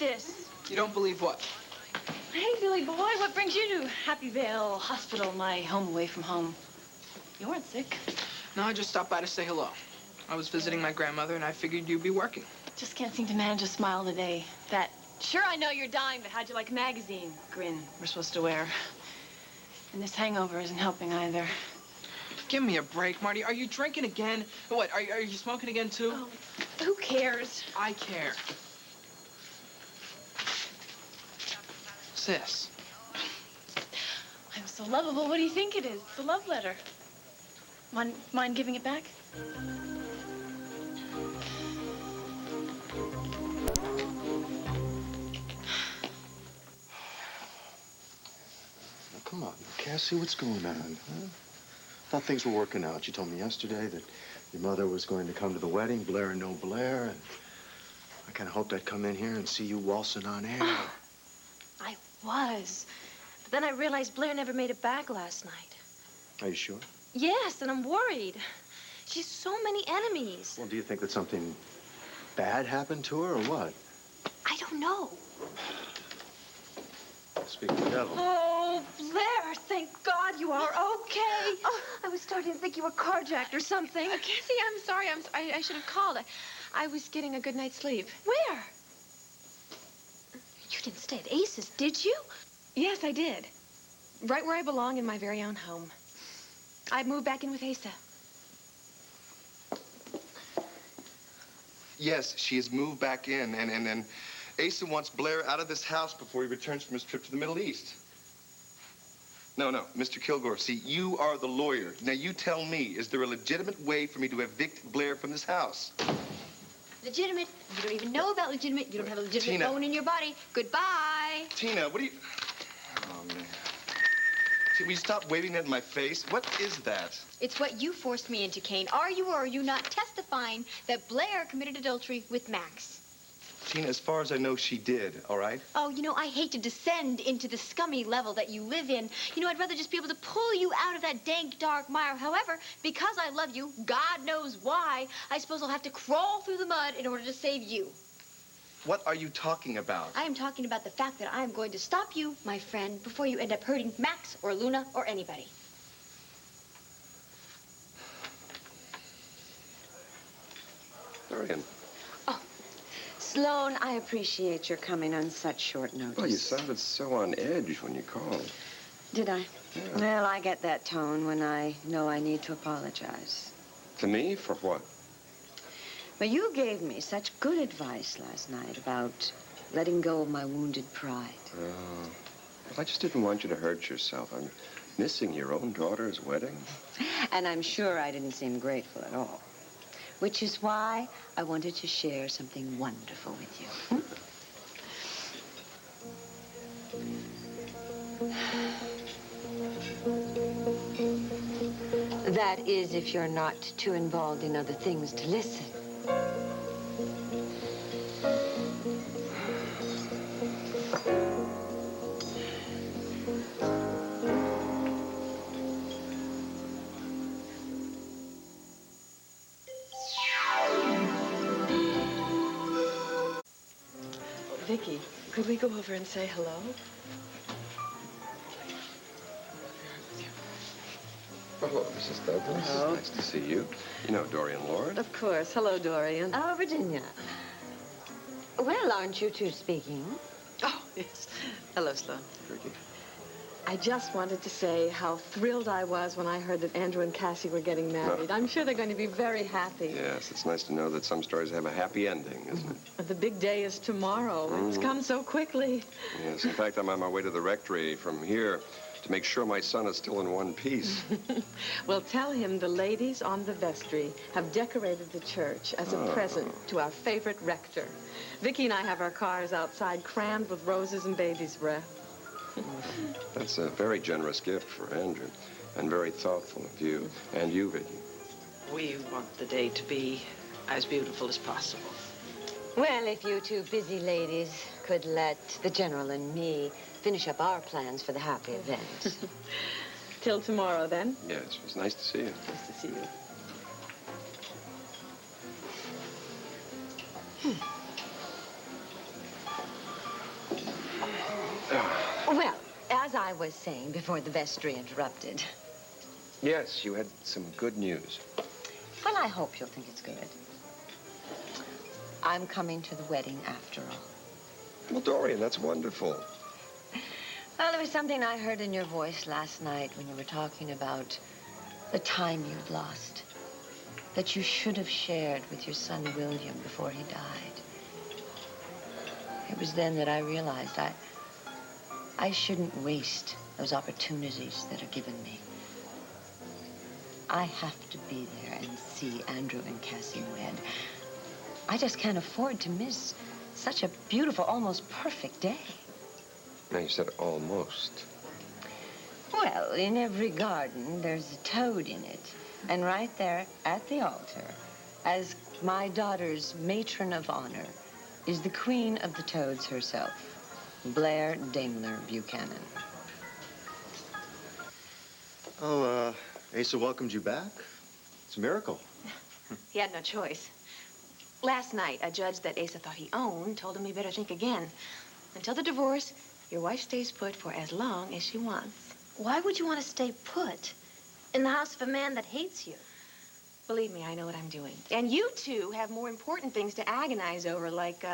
this? You don't believe what? Hey, Billy boy, what brings you to Happy Vale Hospital, my home away from home? You weren't sick. No, I just stopped by to say hello. I was visiting my grandmother, and I figured you'd be working. Just can't seem to manage a smile today. That, sure, I know you're dying, but how'd you like a magazine grin we're supposed to wear. And this hangover isn't helping either. Give me a break, Marty. Are you drinking again? What, are you smoking again, too? Oh, who cares? I care. Sis. I'm so lovable. What do you think it is? It's a love letter. Mind giving it back? Come on, Cassie, what's going on, huh? Thought things were working out. You told me yesterday that your mother was going to come to the wedding, Blair or no Blair, and I kind of hoped I'd come in here and see you waltzing on air. I was. But then I realized Blair never made it back last night. Are you sure? Yes, and I'm worried. She has so many enemies. Well, do you think that something bad happened to her or what? I don't know. Speak of the devil. Oh, Blair, thank God you are okay. Oh, I was starting to think you were carjacked or something. Cassie, I'm sorry. I should have called. I was getting a good night's sleep. Where? You didn't stay at Ace's, did you? Yes, I did. Right where I belong in my very own home. I moved back in with Asa. Yes, she has moved back in, and Asa wants Blair out of this house before he returns from his trip to the Middle East. No, Mr. Kilgore, see, you are the lawyer. Now, you tell me, is there a legitimate way for me to evict Blair from this house? Legitimate. You don't even know about legitimate. You don't have a legitimate Tina. bone in your body. Goodbye. Tina, what are you... Oh, man. See, will you stop waving that in my face? What is that? It's what you forced me into, Kane. Are you or are you not testifying that Blair committed adultery with Max? Tina, as far as I know, she did, all right? Oh, you know, I hate to descend into the scummy level that you live in. You know, I'd rather just be able to pull you out of that dank, dark mire. However, because I love you, God knows why, I suppose I'll have to crawl through the mud in order to save you. What are you talking about? I am talking about the fact that I am going to stop you, my friend, before you end up hurting Max or Luna or anybody. Dorian. Sloan, I appreciate your coming on such short notice. Well, you sounded so on edge when you called. Did I? Yeah. Well, I get that tone when I know I need to apologize. To me? For what? Well, you gave me such good advice last night about letting go of my wounded pride. Well, I just didn't want you to hurt yourself. I'm missing your own daughter's wedding. And I'm sure I didn't seem grateful at all. Which is why I wanted to share something wonderful with you. That is, if you're not too involved in other things to listen. Vicky, could we go over and say hello? Oh, Mrs. Douglas. Hello. Nice to see you. You know Dorian Lord. Of course. Hello, Dorian. Oh, Virginia. Well, aren't you two speaking? Oh, yes. Hello, Sloan. Vicky. I just wanted to say how thrilled I was when I heard that Andrew and Cassie were getting married. I'm sure they're going to be very happy. Yes, it's nice to know that some stories have a happy ending, isn't it? The big day is tomorrow. It's come so quickly. Yes, in fact, I'm on my way to the rectory from here to make sure my son is still in one piece. Well, tell him the ladies on the vestry have decorated the church as a present to our favorite rector. Vicky and I have our cars outside crammed with roses and baby's breath. That's a very generous gift for Andrew, and very thoughtful of you, and you, Vicky. We want the day to be as beautiful as possible. Well, if you two busy ladies could let the General and me finish up our plans for the happy event. Till tomorrow, then. Yes, it was nice to see you. Nice to see you. as I was saying before the vestry interrupted. Yes, you had some good news. Well, I hope you'll think it's good. I'm coming to the wedding after all. Well, Dorian, that's wonderful. Well, there was something I heard in your voice last night when you were talking about the time you'd lost, that you should have shared with your son William before he died. It was then that I realized I shouldn't waste those opportunities that are given me. I have to be there and see Andrew and Cassie wed. I just can't afford to miss such a beautiful, almost perfect day. Now, you said almost. Well, in every garden, there's a toad in it. And right there at the altar, as my daughter's matron of honor, is the queen of the toads herself, Blair Daimler Buchanan. Oh, Asa welcomed you back. It's a miracle. He had no choice. Last night, a judge that Asa thought he owned told him he better think again. Until the divorce, your wife stays put for as long as she wants. Why would you want to stay put in the house of a man that hates you? Believe me, I know what I'm doing. And you two have more important things to agonize over, like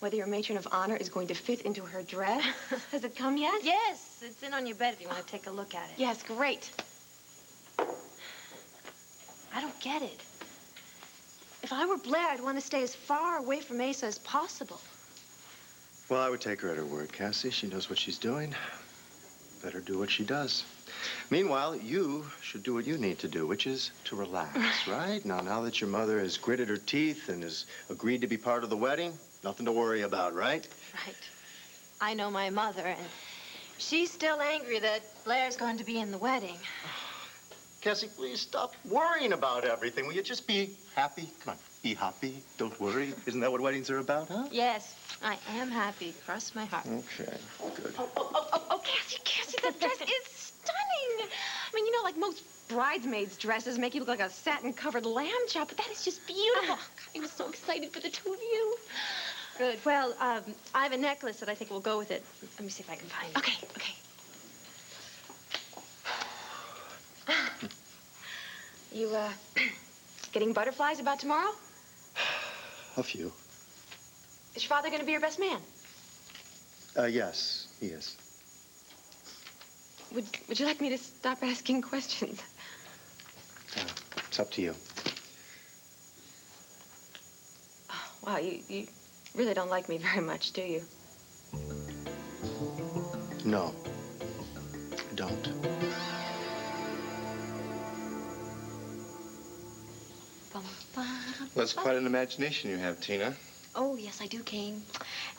whether your matron of honor is going to fit into her dress. Has it come yet? Yes, it's in on your bed if you want to take a look at it. Yes, great. I don't get it. If I were Blair, I'd want to stay as far away from Asa as possible. Well, I would take her at her word, Cassie. She knows what she's doing. Better do what she does. Meanwhile, you should do what you need to do, which is to relax, right? Now that your mother has gritted her teeth and has agreed to be part of the wedding, nothing to worry about, right? Right. I know my mother, and she's still angry that Blair's going to be in the wedding. Cassie, please stop worrying about everything. Will you just be happy? Come on, be happy. Don't worry. Isn't that what weddings are about, huh? Yes, I am happy. Cross my heart. Okay, good. Oh, Cassie, that dress is stunning. I mean, you know, like most bridesmaids' dresses make you look like a satin-covered lamb chop, but that is just beautiful. God, I was so excited for the two of you. Good. Well, I have a necklace that I think will go with it. Let me see if I can find it. Okay. You, getting butterflies about tomorrow? A few. Is your father going to be your best man? Yes, he is. Would you like me to stop asking questions? It's up to you. Oh, wow, you really don't like me very much, do you? No, I don't. Well, that's quite an imagination you have, Tina. Oh, yes, I do, Kane.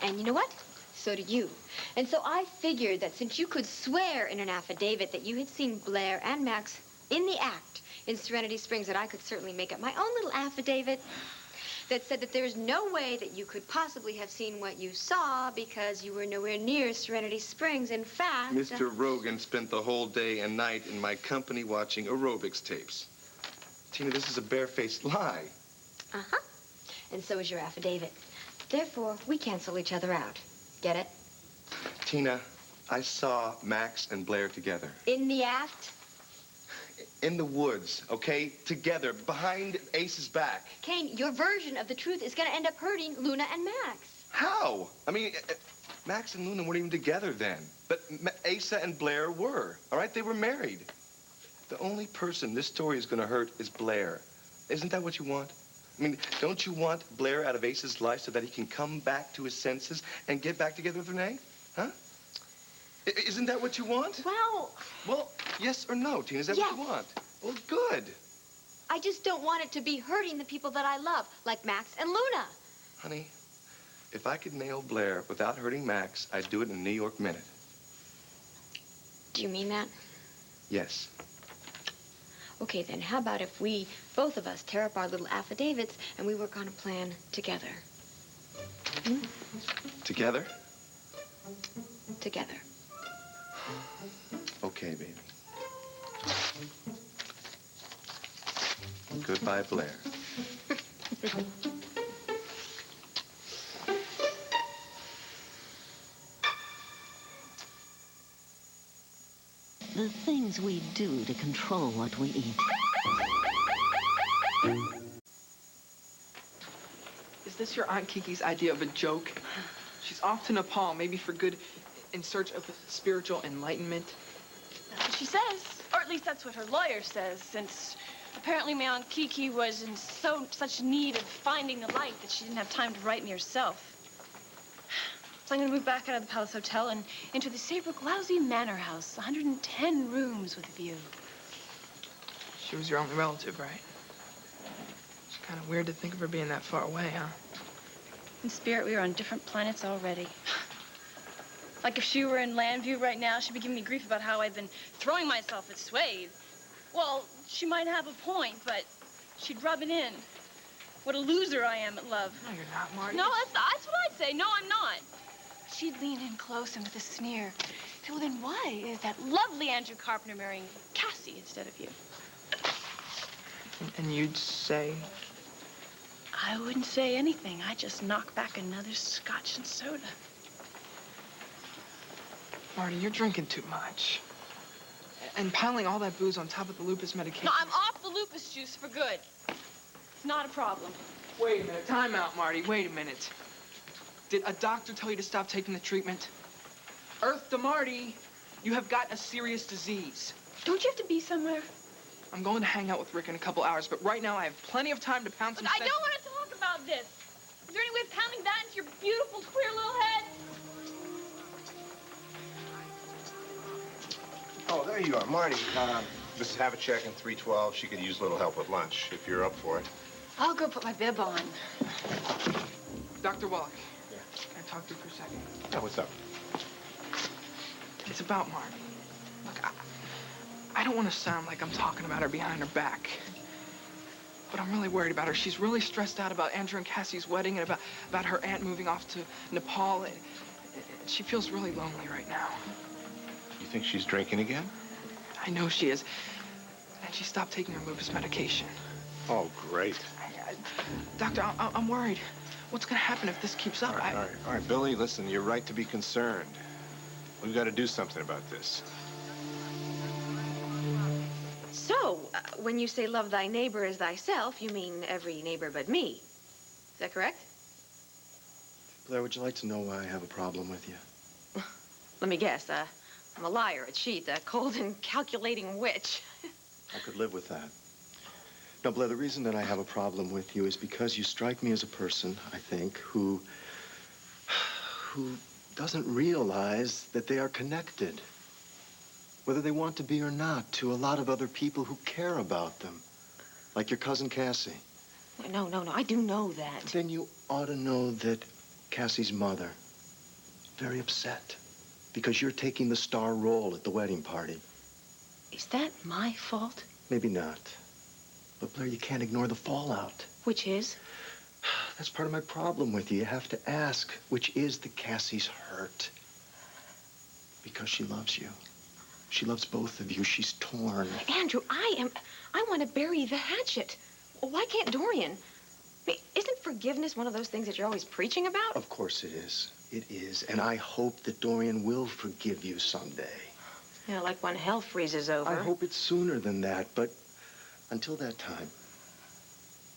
And you know what? So do you. And so I figured that since you could swear in an affidavit that you had seen Blair and Max in the act in Serenity Springs, that I could certainly make up my own little affidavit that said that there's no way that you could possibly have seen what you saw because you were nowhere near Serenity Springs. In fact... Mr. Rogan spent the whole day and night in my company watching aerobics tapes. Tina, this is a barefaced lie. Uh-huh. And so is your affidavit. Therefore, we cancel each other out. Get it? Tina, I saw Max and Blair together. In the act? In the woods, okay? Together, behind Ace's back. Kane, your version of the truth is going to end up hurting Luna and Max. How? I mean, Max and Luna weren't even together then. But Asa and Blair were, all right? They were married. The only person this story is going to hurt is Blair. Isn't that what you want? I mean, don't you want Blair out of Ace's life so that he can come back to his senses and get back together with Renee? Huh? Isn't that what you want? Well, yes or no, Tina? Is that what you want? Well, good. I just don't want it to be hurting the people that I love, like Max and Luna. Honey, if I could nail Blair without hurting Max, I'd do it in a New York minute. Do you mean that? Yes. Okay, then, how about if we, both of us, tear up our little affidavits and we work on a plan together? Hmm? Together? Together. Okay, baby. Goodbye, Blair. The things we do to control what we eat. Is this your Aunt Kiki's idea of a joke? She's off to Nepal, maybe for good, in search of spiritual enlightenment. That's what she says. Or at least that's what her lawyer says, since apparently my Aunt Kiki was in such need of finding the light that she didn't have time to write me herself. So I'm gonna move back out of the Palace Hotel and into the Saybrook Lousy Manor House, 110 rooms with a view. She was your only relative, right? It's kind of weird to think of her being that far away, huh? In spirit, we are on different planets already. Like if she were in Landview right now, she'd be giving me grief about how I've been throwing myself at Swade. Well, she might have a point, but she'd rub it in. What a loser I am at love. No, you're not, Marty. No, that's what I'd say. No, I'm not. She'd lean in close and with a sneer. Say, well, then why is that lovely Andrew Carpenter marrying Cassie instead of you? And you'd say? I wouldn't say anything. I'd just knock back another scotch and soda. Marty, you're drinking too much. And piling all that booze on top of the lupus medication. No, I'm off the lupus juice for good. It's not a problem. Wait a minute. Time out, Marty. Wait a minute. Did a doctor tell you to stop taking the treatment? Earth to Marty, you have got a serious disease. Don't you have to be somewhere? I'm going to hang out with Rick in a couple hours, but right now I have plenty of time to pound some Look, I don't want to talk about this. Is there any way of pounding that into your beautiful, queer little head? Oh, there you are, Marty. Mrs. Havlicek in 312. She could use a little help with lunch, if you're up for it. I'll go put my bib on. Dr. Wallach. Yeah. Can I talk to you for a second? Yeah, what's up? It's about Marty. Look, I don't want to sound like I'm talking about her behind her back. But I'm really worried about her. She's really stressed out about Andrew and Cassie's wedding and about her aunt moving off to Nepal. And she feels really lonely right now. You think she's drinking again? I know she is. And she stopped taking her lupus medication. Oh, great. Doctor, I'm worried. What's going to happen if this keeps up? All right, Billy, listen, you're right to be concerned. We've got to do something about this. So, when you say love thy neighbor as thyself, you mean every neighbor but me. Is that correct? Blair, would you like to know why I have a problem with you? Let me guess. I'm a liar, a cheat, a cold and calculating witch. I could live with that. No, Blair, the reason that I have a problem with you is because you strike me as a person, I think, who doesn't realize that they are connected, whether they want to be or not, to a lot of other people who care about them, like your cousin Cassie. No, I do know that. Then you ought to know that Cassie's mother, very upset, because you're taking the star role at the wedding party. Is that my fault? Maybe not. But, Blair, you can't ignore the fallout. Which is? That's part of my problem with you. You have to ask, which is the Cassie's hurt? Because she loves you. She loves both of you. She's torn. Andrew, I want to bury the hatchet. Why can't Dorian? I mean, isn't forgiveness one of those things that you're always preaching about? Of course it is. It is. And I hope that Dorian will forgive you someday. Yeah, like when hell freezes over. I hope it's sooner than that, but until that time,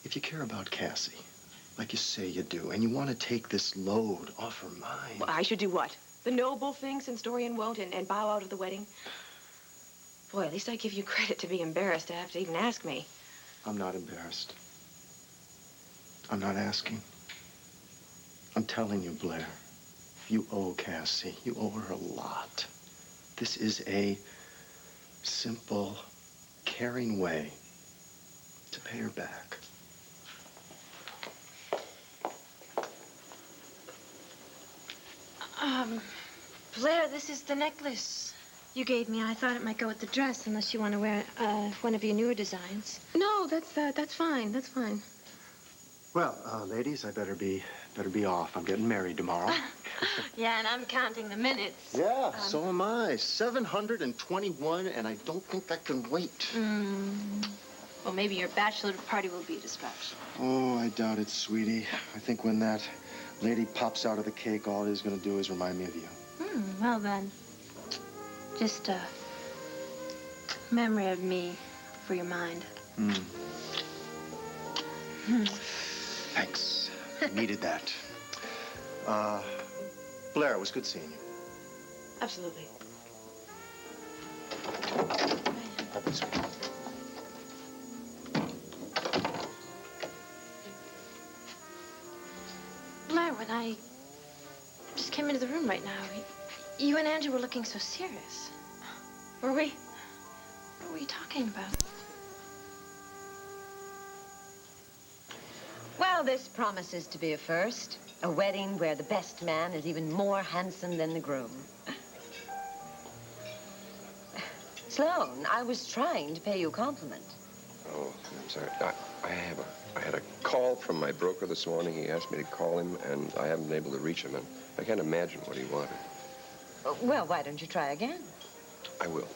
if you care about Cassie, like you say you do, and you want to take this load off her mind... Well, I should do what? The noble thing since Dorian won't and bow out of the wedding? Boy, at least I give you credit to be embarrassed to have to even ask me. I'm not embarrassed. I'm not asking. I'm telling you, Blair, you owe Cassie. You owe her a lot. This is a simple, caring way to pay her back. Blair, this is the necklace you gave me. I thought it might go with the dress, unless you want to wear one of your newer designs. No, that's fine. That's fine. Well, ladies, I better be off. I'm getting married tomorrow. Yeah, and I'm counting the minutes. Yeah, so am I. 721, and I don't think I can wait. Well, maybe your bachelor party will be a distraction. Oh, I doubt it, sweetie. I think when that lady pops out of the cake, all it is going to do is remind me of you. Well then, just memory of me for your mind. Thanks. Needed that. Blair, it was good seeing you. Absolutely. Have this way. Blair, when I just came into the room right now, you and Andrew were looking so serious. Were we? What were you talking about? Well, this promises to be a first. A wedding where the best man is even more handsome than the groom. Sloan, I was trying to pay you a compliment. Oh, I'm sorry. I had a call from my broker this morning. He asked me to call him, and I haven't been able to reach him, and I can't imagine what he wanted. Well, why don't you try again? I will.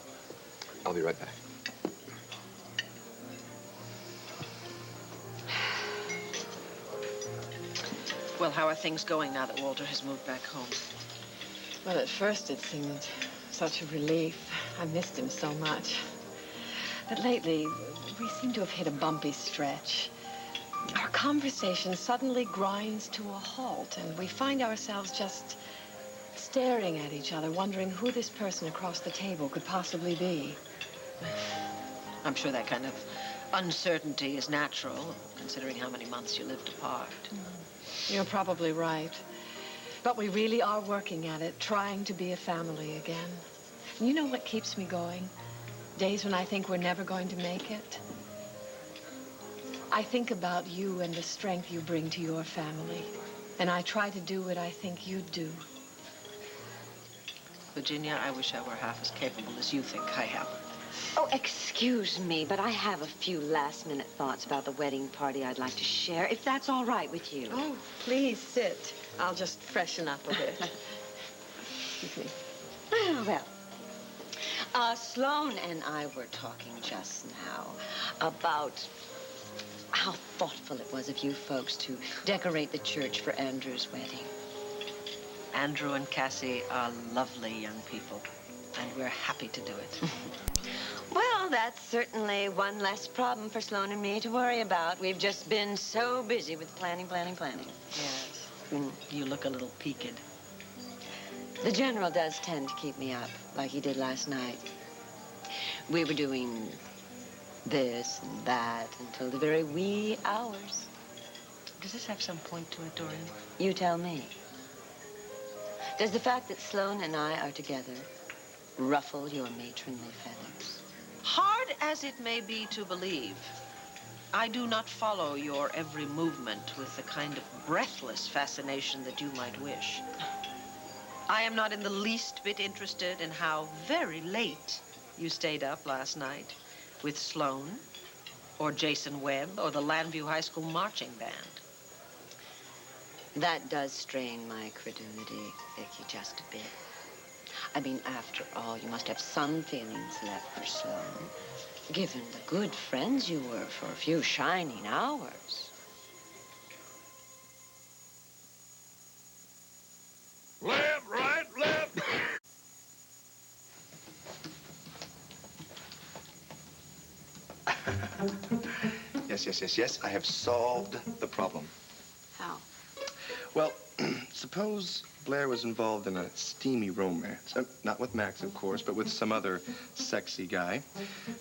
I'll be right back. Well, how are things going now that Walter has moved back home? Well, at first it seemed such a relief. I missed him so much. But lately, we seem to have hit a bumpy stretch. Our conversation suddenly grinds to a halt, and we find ourselves just staring at each other, wondering who this person across the table could possibly be. I'm sure that kind of uncertainty is natural, considering how many months you lived apart. You're probably right. But we really are working at it, trying to be a family again. And you know what keeps me going? Days when I think we're never going to make it. I think about you and the strength you bring to your family. And I try to do what I think you'd do. Virginia, I wish I were half as capable as you think I am. Oh, excuse me, but I have a few last-minute thoughts about the wedding party I'd like to share, if that's all right with you. Oh, please sit. I'll just freshen up a bit. Excuse me. Well, Sloan and I were talking just now about how thoughtful it was of you folks to decorate the church for Andrew's wedding. Andrew and Cassie are lovely young people, and we're happy to do it. Well, that's certainly one less problem for Sloan and me to worry about. We've just been so busy with planning. Yes. You look a little peaked. The General does tend to keep me up, like he did last night. We were doing this and that until the very wee hours. Does this have some point to it, Dorian? You tell me. Does the fact that Sloan and I are together ruffle your matronly feathers? Hard as it may be to believe, I do not follow your every movement with the kind of breathless fascination that you might wish. I am not in the least bit interested in how very late you stayed up last night with Sloan or Jason Webb or the Landview High School marching band. That does strain my credulity, Vicky, just a bit. I mean, after all, you must have some feelings left for Sloan, given the good friends you were for a few shining hours. Left, right, left. Yes. I have solved the problem. How? Well, suppose Blair was involved in a steamy romance. Not with Max, of course, but with some other sexy guy.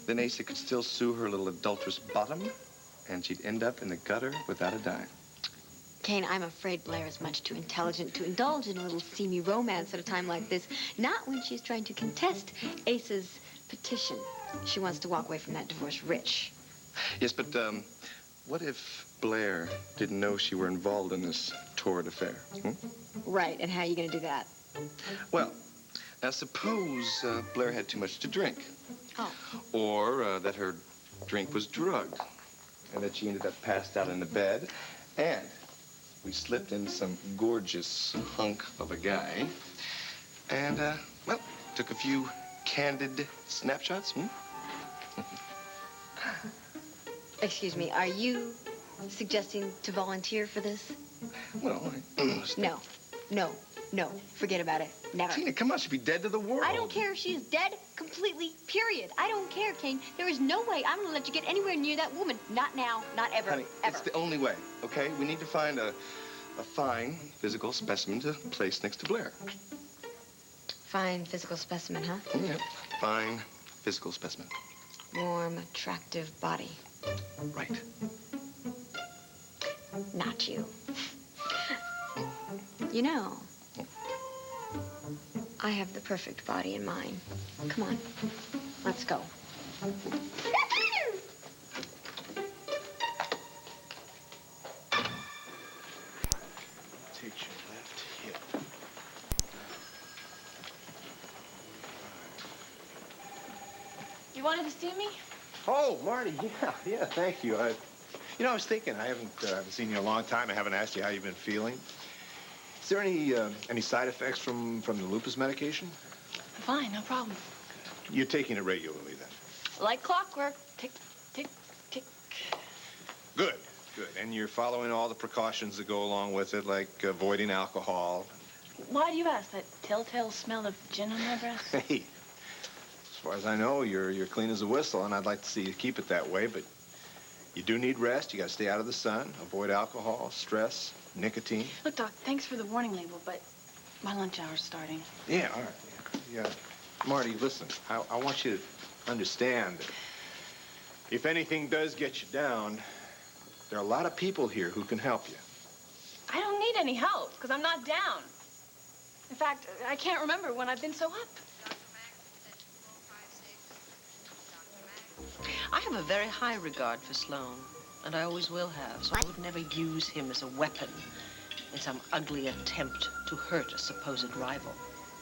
Then Asa could still sue her little adulterous bottom, and she'd end up in the gutter without a dime. Kane, I'm afraid Blair is much too intelligent to indulge in a little steamy romance at a time like this. Not when she's trying to contest Asa's petition. She wants to walk away from that divorce rich. Yes, but what if Blair didn't know she were involved in this torrid affair? Right, and how are you going to do that? Well, now suppose Blair had too much to drink. Oh. Or that her drink was drugged, and that she ended up passed out in the bed, and we slipped in some gorgeous hunk of a guy, and, well, took a few candid snapshots, Excuse me, are you suggesting to volunteer for this? Well, No. No, forget about it. Never. Tina, come on, she'd be dead to the world. I don't care if she is dead completely, period. I don't care, Kane. There is no way I'm gonna let you get anywhere near that woman. Not now, not ever, Honey, ever. it's the only way, okay? We need to find a fine physical specimen to place next to Blair. Fine physical specimen, huh? Yeah, fine physical specimen. Warm, attractive body. Right. Not you. You know, I have the perfect body in mind. Come on, let's go. Take your left hip. You wanted to see me? Oh, Marty, yeah, thank you. You know, I was thinking, I haven't seen you in a long time. I haven't asked you how you've been feeling. Is there any side effects from the lupus medication? Fine, no problem. You're taking it regularly, then? Like clockwork. Tick, tick, tick. Good, good. And you're following all the precautions that go along with it, like avoiding alcohol. Why do you ask? That telltale smell of gin on my breath? Hey, as far as I know, you're clean as a whistle, and I'd like to see you keep it that way, but you do need rest. You got to stay out of the sun, avoid alcohol, stress, nicotine. Look, Doc, thanks for the warning label, but my lunch hour's starting. Yeah, all right. Yeah. Marty, listen, I want you to understand that if anything does get you down, there are a lot of people here who can help you. I don't need any help, because I'm not down. In fact, I can't remember when I've been so up. I have a very high regard for Sloan, and I always will have, so I would never use him as a weapon in some ugly attempt to hurt a supposed rival.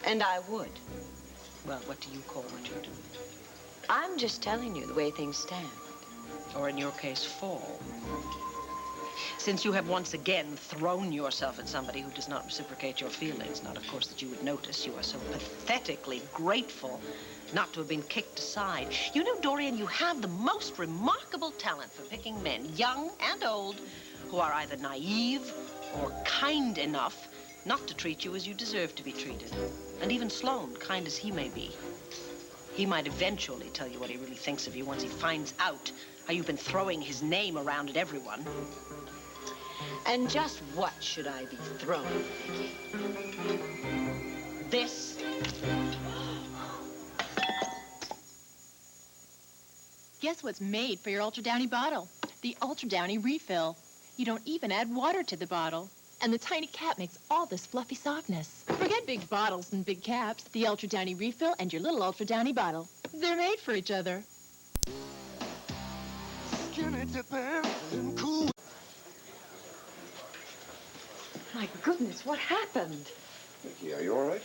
And I would. Well, what do you call what you do? I'm just telling you the way things stand. Or in your case, fall. Since you have once again thrown yourself at somebody who does not reciprocate your feelings, not, of course, that you would notice, you are so pathetically grateful not to have been kicked aside. You know, Dorian, you have the most remarkable talent for picking men, young and old, who are either naive or kind enough not to treat you as you deserve to be treated. And even Sloan, kind as he may be, he might eventually tell you what he really thinks of you once he finds out how you've been throwing his name around at everyone. And just what should I be throwing? This. Guess what's made for your Ultra Downy bottle? The Ultra Downy refill. You don't even add water to the bottle. And the tiny cap makes all this fluffy softness. Forget big bottles and big caps. The Ultra Downy refill and your little Ultra Downy bottle. They're made for each other. Skinny dipping and cool. My goodness, what happened? Vicky, are you all right?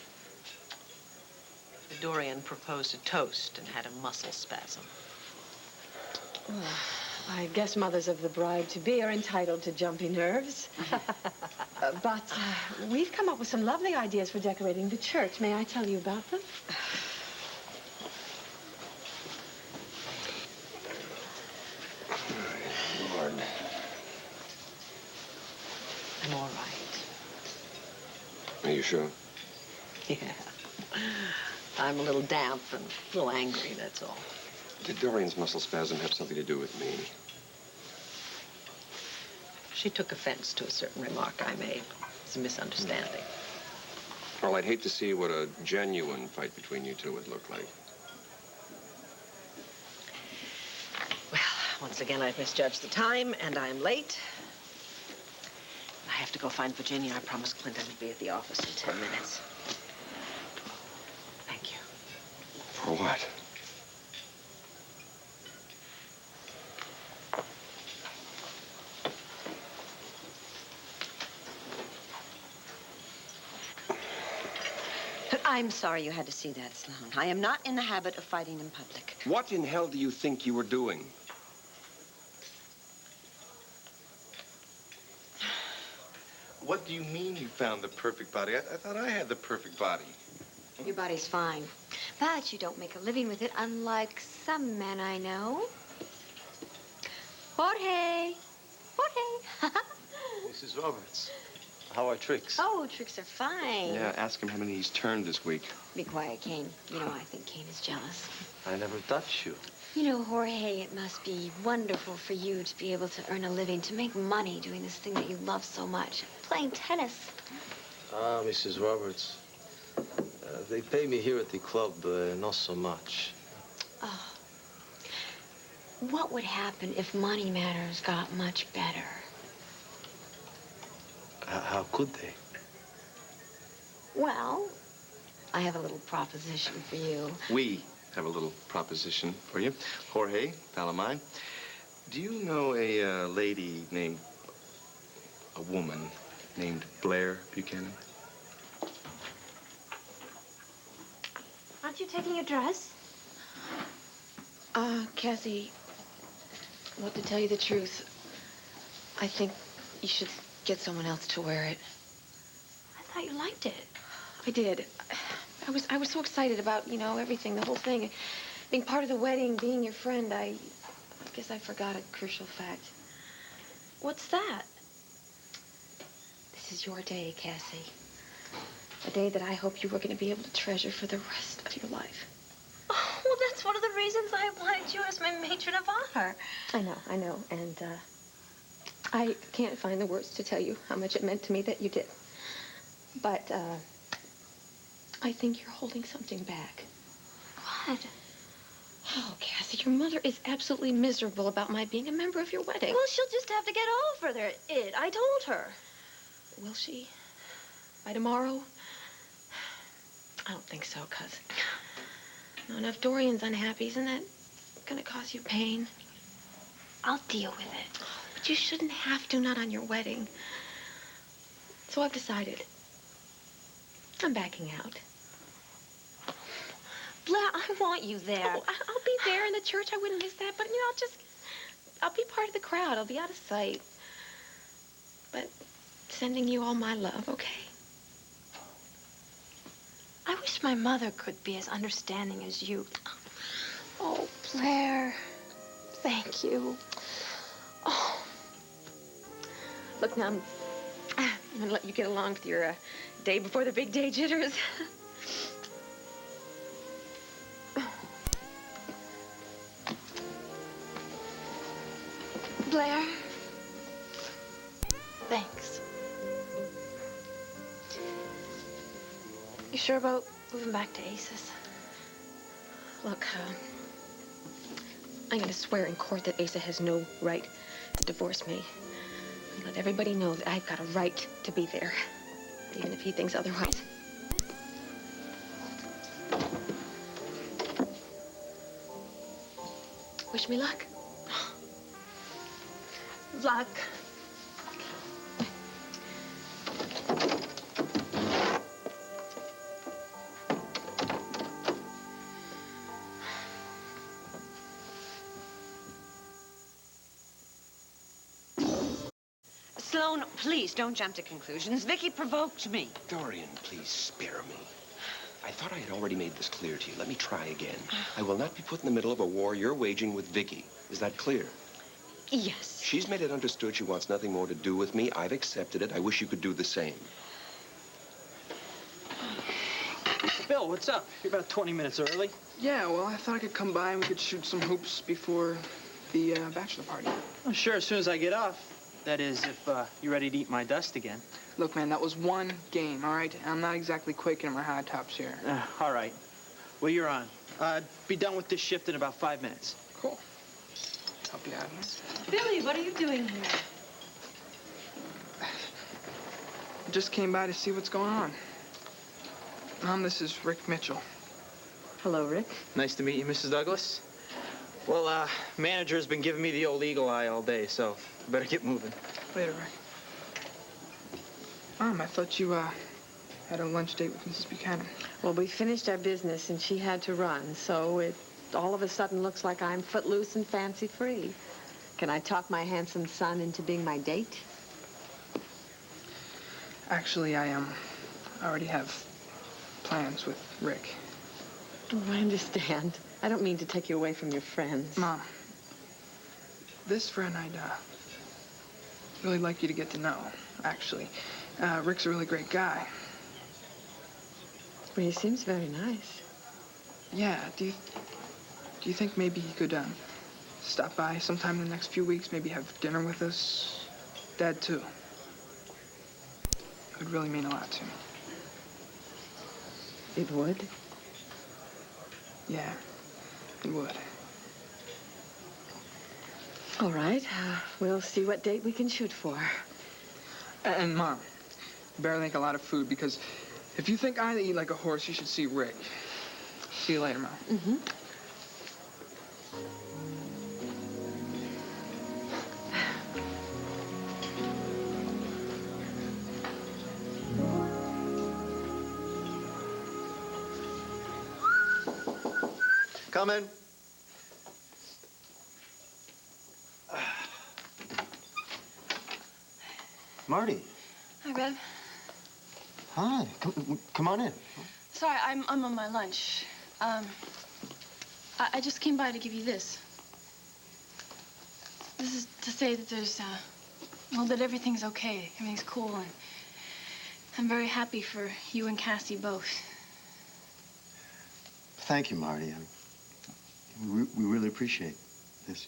Dorian proposed a toast and had a muscle spasm. I guess mothers of the bride-to-be are entitled to jumpy nerves. But we've come up with some lovely ideas for decorating the church. May I tell you about them? Lord. I'm all right. Are you sure? Yeah. I'm a little damp and a little angry, that's all. Did Dorian's muscle spasm have something to do with me? She took offense to a certain remark I made. It's a misunderstanding. Well, I'd hate to see what a genuine fight between you two would look like. Well, once again, I've misjudged the time, and I'm late. I have to go find Virginia. I promised Clint I would be at the office in 10 minutes. Thank you. For what? I'm sorry you had to see that, Sloan. I am not in the habit of fighting in public. What in hell do you think you were doing? What do you mean you found the perfect body? I thought I had the perfect body. Your body's fine, but you don't make a living with it, unlike some men I know. Jorge! Jorge! Mrs. Roberts, How are tricks? Oh, tricks are fine. Yeah, ask him how many he's turned this week. Be quiet, Kane. You know, I think Kane is jealous. I never touched you. You know, Jorge, it must be wonderful for you to be able to earn a living, to make money doing this thing that you love so much, playing tennis. Ah, Mrs. Roberts. They pay me here at the club, not so much. Oh. What would happen if money matters got much better? How could they? Well, I have a little proposition for you. We have a little proposition for you. Jorge, pal of mine, do you know a woman named Blair Buchanan? Aren't you taking your dress? Cassie, well, to tell you the truth, I think you should get someone else to wear it. I thought you liked it. I did. I was so excited about, everything, the whole thing. Being part of the wedding, being your friend, I guess I forgot a crucial fact. What's that? This is your day, Cassie. A day that I hope you were going to be able to treasure for the rest of your life. Oh, well, that's one of the reasons I wanted you as my matron of honor. I know. And, I can't find the words to tell you how much it meant to me that you did. But, I think you're holding something back. What? Oh, Cassie, your mother is absolutely miserable about my being a member of your wedding. Well, she'll just have to get over it. I told her. Will she? By tomorrow? I don't think so, cuz. Now, if Dorian's unhappy, isn't that gonna cause you pain? I'll deal with it. But you shouldn't have to, not on your wedding. So I've decided. I'm backing out. Blair, I want you there. Oh, I'll be there in the church. I wouldn't miss that. But, I'll be part of the crowd. I'll be out of sight. But sending you all my love, okay? I wish my mother could be as understanding as you. Oh, Blair. Thank you. Oh. Look, now, I'm going to let you get along with your day before the big day jitters. Blair. Thanks. You sure about moving back to Ace's? Look, I'm going to swear in court that Asa has no right to divorce me. And let everybody know that I've got a right to be there, even if he thinks otherwise. Wish me luck. Luck. Sloan, please don't jump to conclusions. Vicky provoked me. Dorian, please spare me. I thought I had already made this clear to you. Let me try again. I will not be put in the middle of a war you're waging with Vicky. Is that clear? Yes. She's made it understood she wants nothing more to do with me. I've accepted it. I wish you could do the same. Bill, what's up? You're about 20 minutes early. Yeah, well, I thought I could come by and we could shoot some hoops before the bachelor party. Oh, sure, as soon as I get off. That is, if you're ready to eat my dust again. Look, man, that was one game, all right? I'm not exactly quaking in my high tops here. All right. Well, you're on. Be done with this shift in about 5 minutes. Cool. Help you out here. Billy, what are you doing here? Just came by to see what's going on. Mom, this is Rick Mitchell. Hello, Rick. Nice to meet you, Mrs. Douglas. Well, manager's been giving me the old eagle eye all day, so better get moving. Later, Rick. Mom, I thought you, had a lunch date with Mrs. Buchanan. Well, we finished our business and she had to run, so it all of a sudden looks like I'm footloose and fancy-free. Can I talk my handsome son into being my date? Actually, I already have plans with Rick. Oh, I understand. I don't mean to take you away from your friends. Mom, this friend I'd really like you to get to know, actually. Rick's a really great guy. Well, he seems very nice. Yeah, do you think maybe he could, stop by sometime in the next few weeks, maybe have dinner with us? Dad, too. It would really mean a lot to me. It would? Yeah, it would. All right. We'll see what date we can shoot for. And Mom, better make a lot of food, because if you think I eat like a horse, you should see Rick. See you later, Mom. Mm-hmm. Come in. Marty. Hi, Rev. Hi. Come on in. Sorry, I'm on my lunch. I just came by to give you this. This is to say that there's, well, that everything's okay. Everything's cool, and I'm very happy for you and Cassie both. Thank you, Marty. We really appreciate this.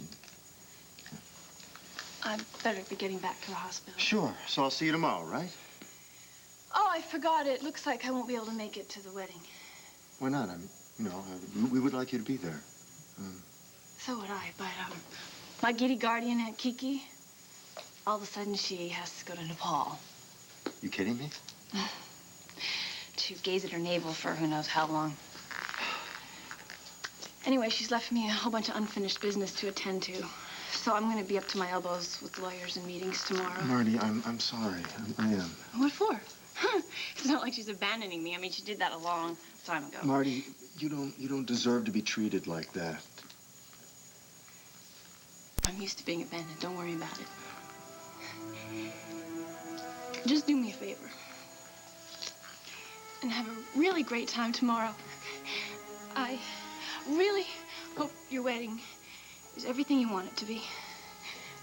I better be getting back to the hospital. Sure. So I'll see you tomorrow, right? Oh, I forgot. It looks like I won't be able to make it to the wedding. Why not? We would like you to be there. So would I, but, my giddy guardian, Aunt Kiki, all of a sudden she has to go to Nepal. You kidding me? To gaze at her navel for who knows how long. Anyway, she's left me a whole bunch of unfinished business to attend to. So I'm going to be up to my elbows with lawyers and meetings tomorrow. Marty, I'm sorry. I am. What for? It's not like she's abandoning me. I mean, she did that a long time ago. Marty, you don't deserve to be treated like that. I'm used to being abandoned. Don't worry about it. Just do me a favor. And have a really great time tomorrow. I really hope your wedding is everything you want it to be.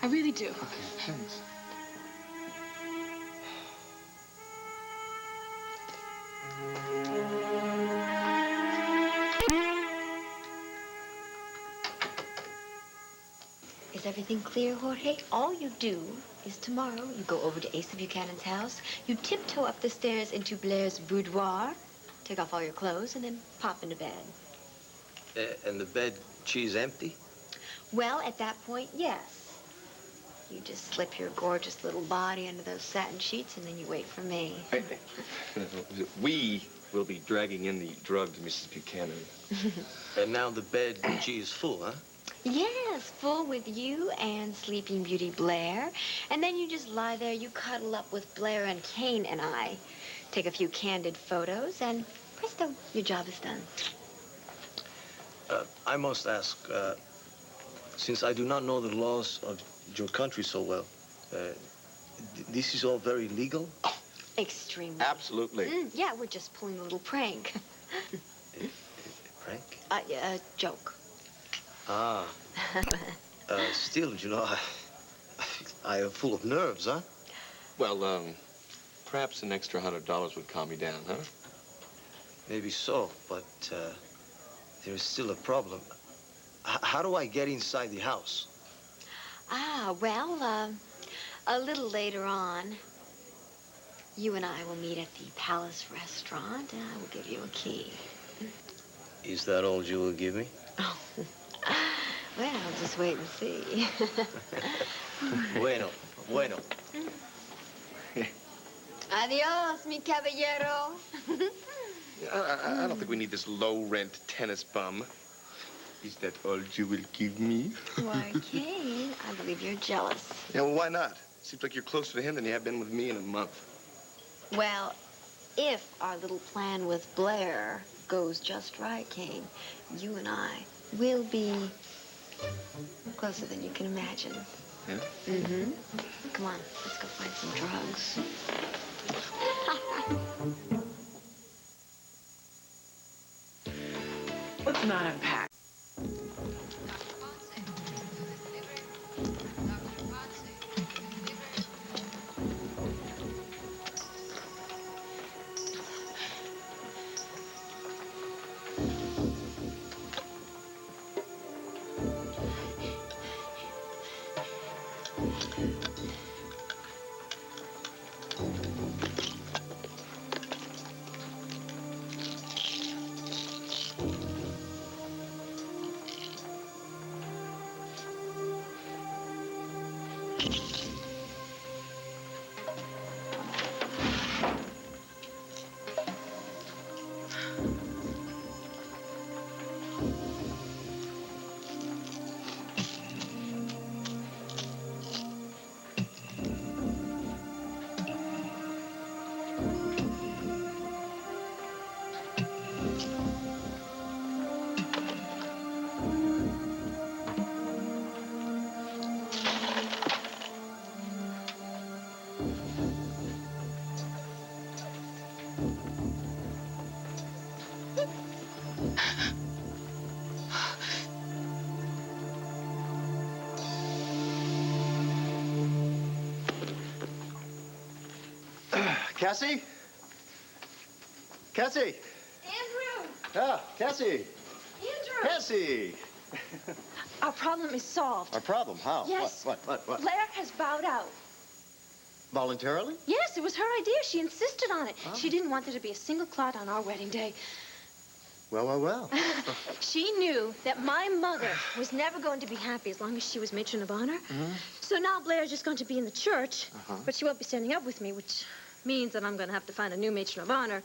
I really do. Okay, thanks. Is everything clear, Jorge? All you do is tomorrow you go over to Asa Buchanan's house, you tiptoe up the stairs into Blair's boudoir, take off all your clothes, and then pop into bed. And the bed she's empty? Well, at that point, yes. You just slip your gorgeous little body under those satin sheets, and then you wait for me. We will be dragging in the drugged Mrs. Buchanan. And now the bed she is full, huh? Yes, full with you and Sleeping Beauty Blair. And then you just lie there, you cuddle up with Blair and Kane and I. Take a few candid photos, and presto, your job is done. I must ask, since I do not know the laws of your country so well, this is all very legal? Extremely. Absolutely. Yeah, we're just pulling a little prank. Prank? A joke. Ah. Still, you know, I am full of nerves, huh? Well, perhaps an extra $100 would calm you down, huh? Maybe so, but there is still a problem. How do I get inside the house? Well, a little later on, you and I will meet at the Palace Restaurant, and I will give you a key. Is that all you will give me? Oh. Well, just wait and see. Bueno. Adios, mi caballero. I don't think we need this low-rent tennis bum. Is that all you will give me? Why, Kane, I believe you're jealous. Yeah, well, why not? Seems like you're closer to him than you have been with me in a month. Well, if our little plan with Blair goes just right, Kane, you and I will be closer than you can imagine. Yeah? Mm-hmm. Come on, let's go find some drugs. Let's not unpack. Cassie? Cassie? Andrew! Ah, Cassie! Andrew! Cassie! Our problem is solved. Our problem? How? Yes. What? Blair has bowed out. Voluntarily? Yes, it was her idea. She insisted on it. Oh. She didn't want there to be a single clot on our wedding day. Well. She knew that my mother was never going to be happy as long as she was matron of honor. Mm-hmm. So now Blair's just going to be in the church, but she won't be standing up with me, which means that I'm going to have to find a new matron of honor.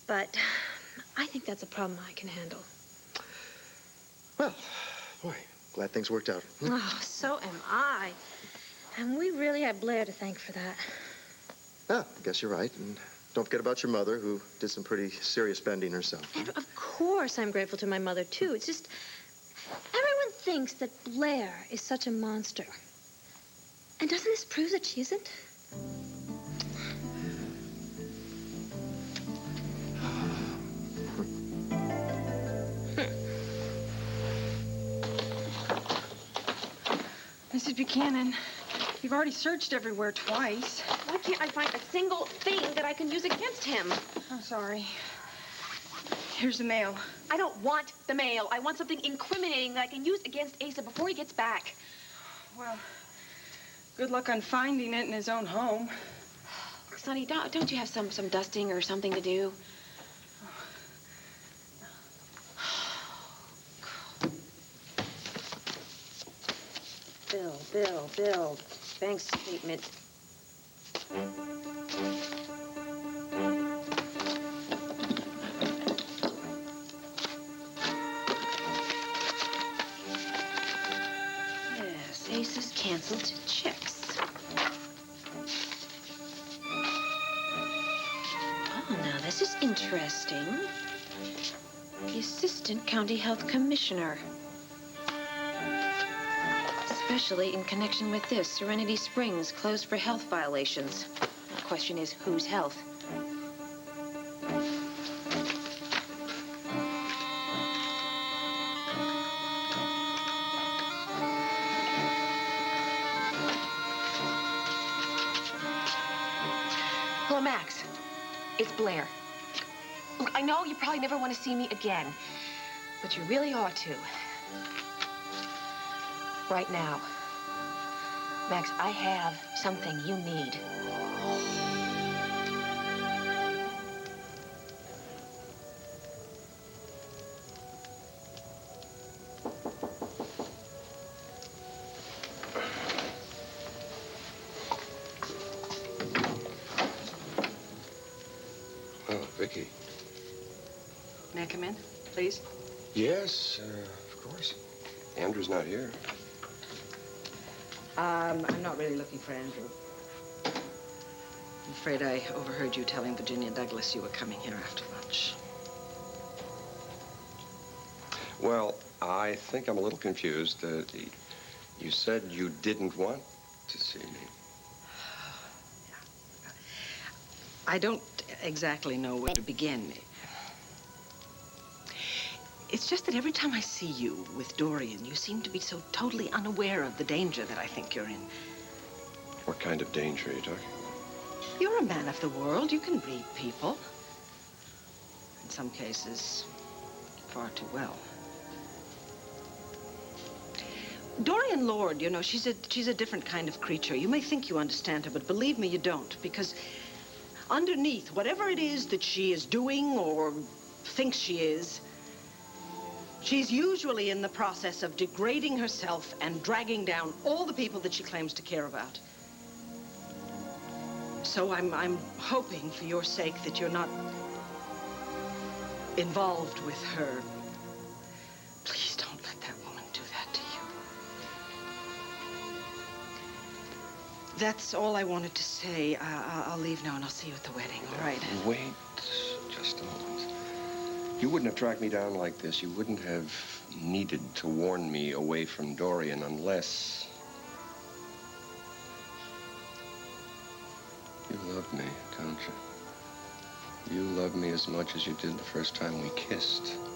But I think that's a problem I can handle. Well, boy, glad things worked out. Oh, so am I. And we really have Blair to thank for that. Yeah, I guess you're right. And don't forget about your mother, who did some pretty serious bending herself. And of course I'm grateful to my mother, too. It's just, everyone thinks that Blair is such a monster. And doesn't this prove that she isn't? Mrs. Buchanan, you've already searched everywhere twice. Why can't I find a single thing that I can use against him? I'm sorry. Here's the mail. I don't want the mail. I want something incriminating that I can use against Asa before he gets back. Well, good luck on finding it in his own home. Sonny, don't you have some dusting or something to do? Bill. Bank statement. Yes, Ace's canceled checks. Oh, now this is interesting. The Assistant County Health Commissioner. Especially in connection with this, Serenity Springs closed for health violations. The question is, whose health? Hello, Max. It's Blair. Look, I know you probably never want to see me again, but you really ought to. Right now. Max, I have something you need. Oh, Vicky. May I come in, please? Yes, of course. Andrew's not here. I'm not really looking for Andrew. I'm afraid I overheard you telling Virginia Douglas you were coming here after lunch. Well, I think I'm a little confused. You said you didn't want to see me. I don't exactly know where to begin. It's just that every time I see you with Dorian, you seem to be so totally unaware of the danger that I think you're in. What kind of danger are you talking? You're a man of the world. You can read people. In some cases, far too well. Dorian Lord, you know, she's a different kind of creature. You may think you understand her, but believe me, you don't. Because underneath, whatever it is that she is doing or thinks she is, she's usually in the process of degrading herself and dragging down all the people that she claims to care about. So I'm hoping for your sake that you're not involved with her. Please don't let that woman do that to you. That's all I wanted to say. I'll leave now and I'll see you at the wedding, all right? Wait just a moment. You wouldn't have tracked me down like this. You wouldn't have needed to warn me away from Dorian unless you love me, don't you? You love me as much as you did the first time we kissed.